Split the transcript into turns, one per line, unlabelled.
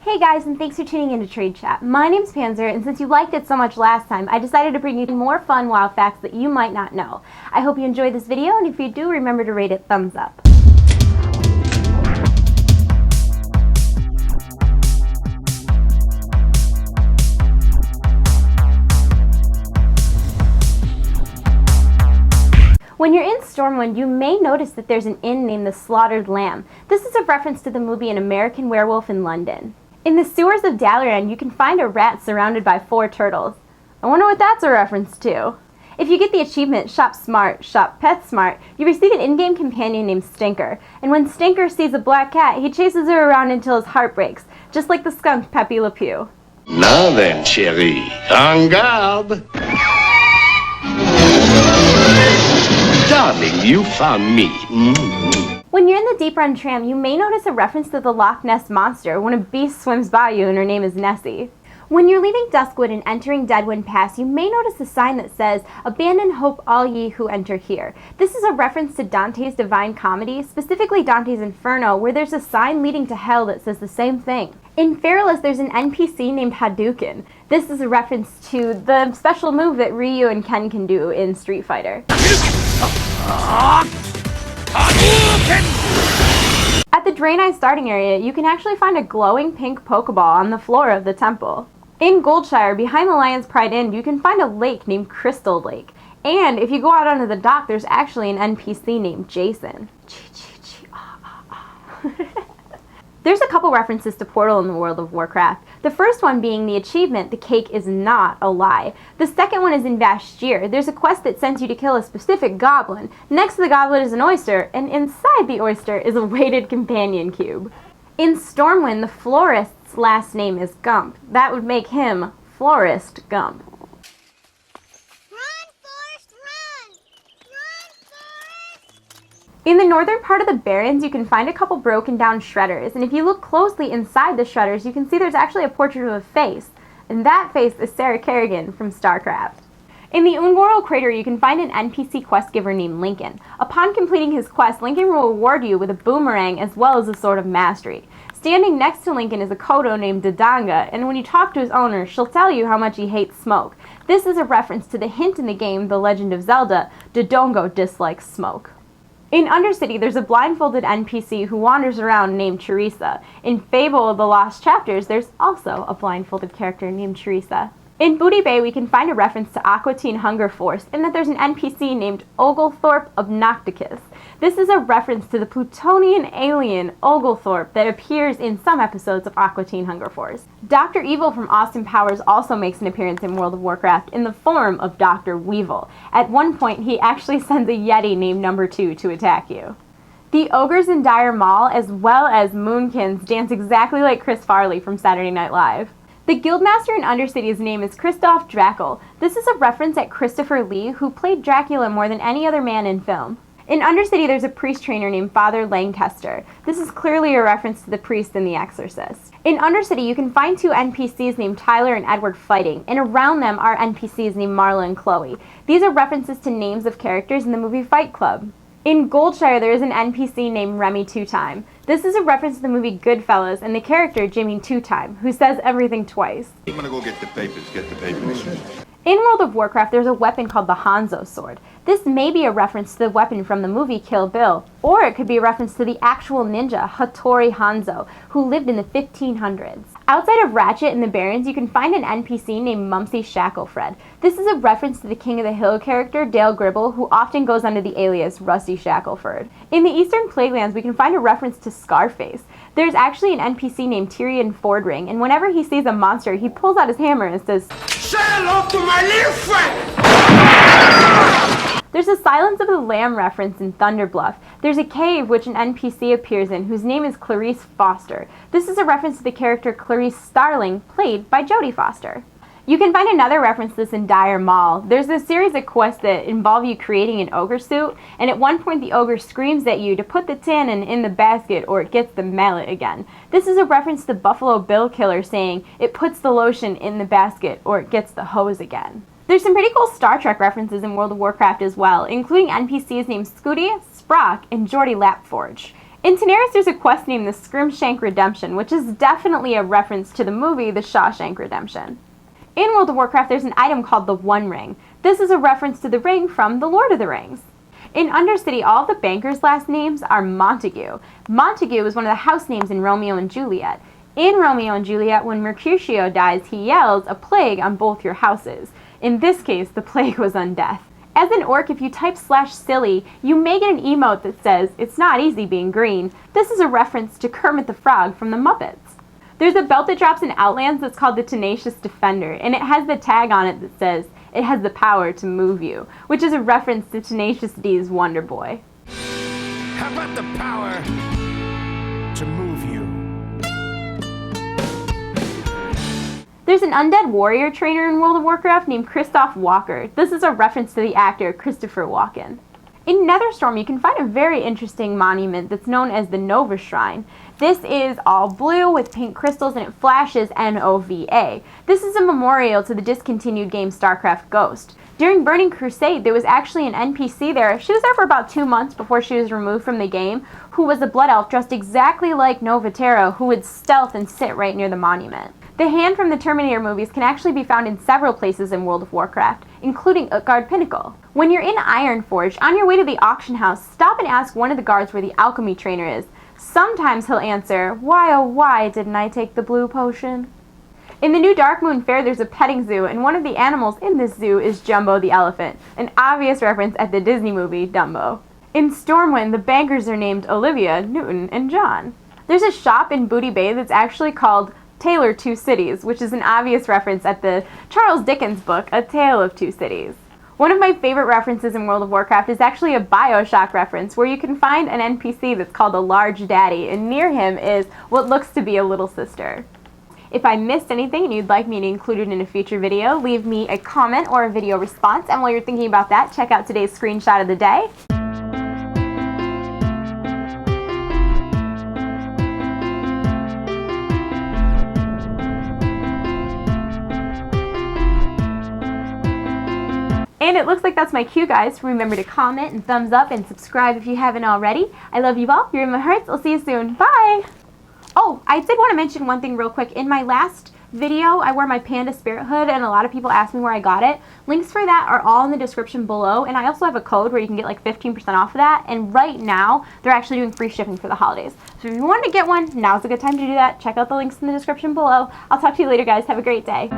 Hey guys, and thanks for tuning into TradeChat. My name's Panzer, and since you liked it so much last time, I decided to bring you more fun WoW facts that you might not know. I hope you enjoyed this video, and if you do, remember to rate it thumbs up. When you're in Stormwind, you may notice that there's an inn named the Slaughtered Lamb. This is a reference to the movie An American Werewolf in London. In the sewers of Dalaran, you can find a rat surrounded by 4 turtles. I wonder what that's a reference to. If you get the achievement Shop Smart, Shop Pet Smart, you receive an in-game companion named Stinker. And when Stinker sees a black cat, he chases her around until his heart breaks, just like the skunk Pepe Le Pew.
Now then, chérie, en garde! Darling, you found me.
When you're in the Deep Run tram, you may notice a reference to the Loch Ness Monster when a beast swims by you and her name is Nessie. When you're leaving Duskwood and entering Deadwind Pass, you may notice a sign that says, "Abandon hope all ye who enter here." This is a reference to Dante's Divine Comedy, specifically Dante's Inferno, where there's a sign leading to hell that says the same thing. In Feralus, there's an NPC named Hadouken. This is a reference to the special move that Ryu and Ken can do in Street Fighter. At the Draenei starting area, you can actually find a glowing pink Pokeball on the floor of the temple. In Goldshire, behind the Lion's Pride Inn, you can find a lake named Crystal Lake. And if you go out onto the dock, there's actually an NPC named Jason. There's a couple references to Portal in the world of Warcraft. The first one being the achievement, "The Cake is Not a Lie." The second one is in Vashj'ir. There's a quest that sends you to kill a specific goblin. Next to the goblin is an oyster, and inside the oyster is a weighted companion cube. In Stormwind, the florist's last name is Gump. That would make him Florist Gump. In the northern part of the Barrens, you can find a couple broken down shredders, and if you look closely inside the shredders, you can see there's actually a portrait of a face, and that face is Sarah Kerrigan from StarCraft. In the Ungoro crater, you can find an NPC quest giver named Lincoln. Upon completing his quest, Lincoln will reward you with a boomerang as well as a Sword of Mastery. Standing next to Lincoln is a Kodo named Dodonga, and when you talk to his owner, she'll tell you how much he hates smoke. This is a reference to the hint in the game The Legend of Zelda, Dodongo dislikes smoke. In Undercity, there's a blindfolded NPC who wanders around named Teresa. In Fable of the Lost Chapters, there's also a blindfolded character named Teresa. In Booty Bay, we can find a reference to Aqua Teen Hunger Force in that there's an NPC named Oglethorpe of Nocticus. This is a reference to the Plutonian alien Oglethorpe that appears in some episodes of Aqua Teen Hunger Force. Dr. Evil from Austin Powers also makes an appearance in World of Warcraft in the form of Dr. Weevil. At one point, he actually sends a Yeti named Number 2 to attack you. The ogres in Dire Mall, as well as Moonkins, dance exactly like Chris Farley from Saturday Night Live. The Guildmaster in Undercity's name is Christoph Drackle. This is a reference at Christopher Lee, who played Dracula more than any other man in film. In Undercity, there's a priest trainer named Father Lancaster. This is clearly a reference to the priest in The Exorcist. In Undercity, you can find 2 NPCs named Tyler and Edward fighting, and around them are NPCs named Marla and Chloe. These are references to names of characters in the movie Fight Club. In Goldshire, there is an NPC named Remy Two-Time. This is a reference to the movie Goodfellas and the character Jimmy Two-Time, who says everything twice.
I'm gonna go get the papers,
In World of Warcraft, there's a weapon called the Hanzo Sword. This may be a reference to the weapon from the movie Kill Bill, or it could be a reference to the actual ninja, Hattori Hanzo, who lived in the 1500s. Outside of Ratchet in the Barrens, you can find an NPC named Mumsy Shacklefred. This is a reference to the King of the Hill character, Dale Gribble, who often goes under the alias Rusty Shackleford. In the Eastern Plaguelands, we can find a reference to Scarface. There's actually an NPC named Tyrion Fordring, and whenever he sees a monster, he pulls out his hammer and says, "Say hello to my little friend!" There's a Silence of the Lamb reference in Thunderbluff. There's a cave which an NPC appears in whose name is Clarice Foster. This is a reference to the character Clarice Starling, played by Jodie Foster. You can find another reference to this in Dire Mall. There's a series of quests that involve you creating an ogre suit, and at one point the ogre screams at you to put the tannin in the basket or it gets the mallet again. This is a reference to Buffalo Bill Killer saying, "It puts the lotion in the basket or it gets the hose again." There's some pretty cool Star Trek references in World of Warcraft as well, including NPCs named Scooty, Sprock, and Geordi Lapforge. In Daenerys, there's a quest named the Scrimshank Redemption, which is definitely a reference to the movie The Shawshank Redemption. In World of Warcraft, there's an item called the One Ring. This is a reference to the ring from The Lord of the Rings. In Undercity, all of the bankers' last names are Montague. Montague is one of the house names in Romeo and Juliet. In Romeo and Juliet, when Mercutio dies, he yells, "A plague on both your houses." In this case, the plague was on death. As an orc, if you type /silly, you may get an emote that says, "It's not easy being green." This is a reference to Kermit the Frog from the Muppets. There's a belt that drops in Outlands that's called the Tenacious Defender, and it has the tag on it that says, "It has the power to move you," which is a reference to Tenacious D's Wonder Boy.
How about the power to move you?
There's an undead warrior trainer in World of Warcraft named Christoph Walker. This is a reference to the actor Christopher Walken. In Netherstorm, you can find a very interesting monument that's known as the Nova Shrine. This is all blue with pink crystals and it flashes NOVA. This is a memorial to the discontinued game StarCraft Ghost. During Burning Crusade, there was actually an NPC there. She was there for about 2 months before she was removed from the game, who was a blood elf dressed exactly like Novatera, who would stealth and sit right near the monument. The hand from the Terminator movies can actually be found in several places in World of Warcraft, including Utgard Pinnacle. When you're in Ironforge, on your way to the auction house, stop and ask one of the guards where the alchemy trainer is. Sometimes he'll answer, "Why oh why didn't I take the blue potion?" In the new Dark Moon Fair, there's a petting zoo, and one of the animals in this zoo is Jumbo the elephant, an obvious reference at the Disney movie Dumbo. In Stormwind, the bankers are named Olivia, Newton, and John. There's a shop in Booty Bay that's actually called Taylor Two Cities, which is an obvious reference at the Charles Dickens book, A Tale of Two Cities. One of my favorite references in World of Warcraft is actually a BioShock reference, where you can find an NPC that's called a Large Daddy, and near him is what looks to be a little sister. If I missed anything and you'd like me to include it in a future video, leave me a comment or a video response, and while you're thinking about that, check out today's screenshot of the day. And it looks like that's my cue, guys. Remember to comment and thumbs up and subscribe if you haven't already. I love you all. You're in my hearts. I'll see you soon. Bye! Oh, I did want to mention one thing real quick. In my last video, I wore my Panda Spirit hood, and a lot of people asked me where I got it. Links for that are all in the description below, and I also have a code where you can get like 15% off of that, and right now, they're actually doing free shipping for the holidays. So if you wanted to get one, now's a good time to do that. Check out the links in the description below. I'll talk to you later, guys. Have a great day.